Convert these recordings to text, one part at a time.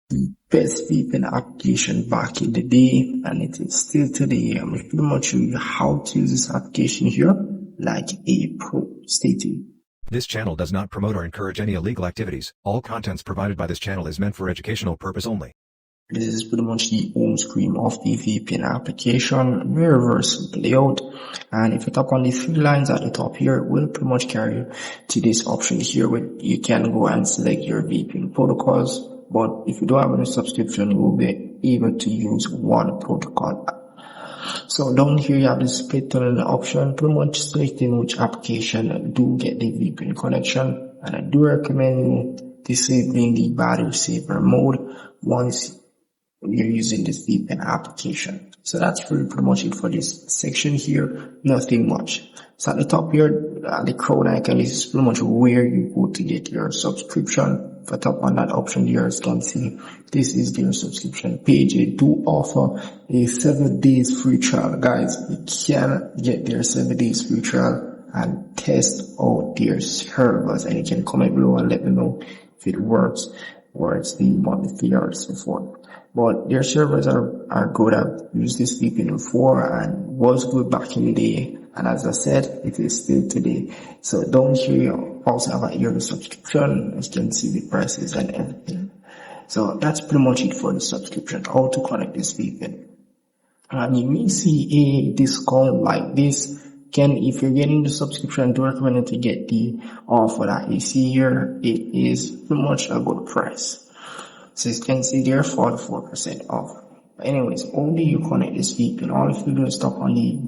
the best VPN application back in the day, and it is still today. I'm pretty much show you how to use this application here like a pro. Stay tuned. This channel does not promote or encourage any illegal activities. All contents provided by this channel is meant for educational purpose only. This is pretty much the home screen of the VPN application. Very, very simple layout. And if you tap on the three lines at the top here, it will pretty much carry you to this option here where you can go and select your VPN protocols. But if you don't have any subscription, you will be able to use one protocol. So down here you have the split tunnel option, pretty much selecting which application do get the VPN connection. And I do recommend you disabling the battery saver mode once you're using this VPN application. So that's really pretty much it for this section here. Nothing much. So at the top here, the crown icon is pretty much where you go to get your subscription. If I tap on that option here, as you can see, this is their subscription page. They do offer a 7 days free trial. Guys, you can get their 7 days free trial and test out their servers, and you can comment below and let me know if it works or it's the monthly fee or so forth. But their servers are good. I've used this VPN before and was good back in the day. And as I said, it is still today. So down here, you also have a yearly subscription. As you can see the prices and everything. So that's pretty much it for the subscription. How to connect this VPN. And you may see a discount like this. Again, if you're getting the subscription, I do recommend it to get the offer that you see here. It is pretty much a good price. So you can see there 44% off. But anyways, only you connect this VPN. All you do is tap on the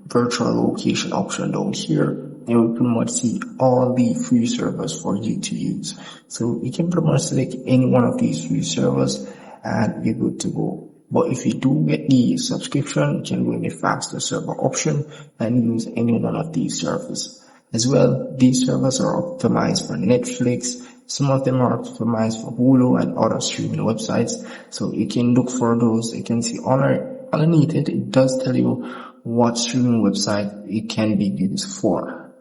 virtual location option down here, and you will pretty much see all the free servers for you to use. So you can pretty much select any one of these free servers and you're good to go. But if you do get the subscription, you can go in the faster server option and use any one of these servers. As well, these servers are optimized for Netflix. Some of them are optimized for Hulu and other streaming websites. So you can look for those. You can see underneath it, it does tell you what streaming website it can be used for.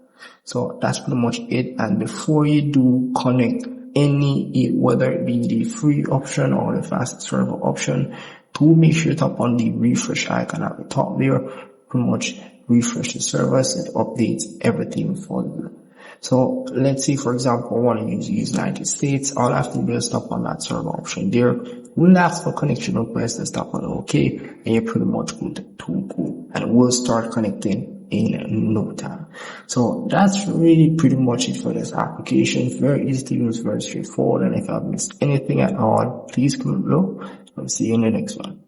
So that's pretty much it. And before you do connect any, whether it be the free option or the fast server option, do make sure to tap on the refresh icon at the top there. Pretty much refresh the service and updates everything for you. So let's say, for example, I want to use United States. All I have to do is tap on that server option there. We'll ask for connection request and tap on OK, and you're pretty much good to go. And we'll start connecting in no time. So that's really pretty much it for this application. Very easy to use, very straightforward. And if I've missed anything at all, please comment below. I'll see you in the next one.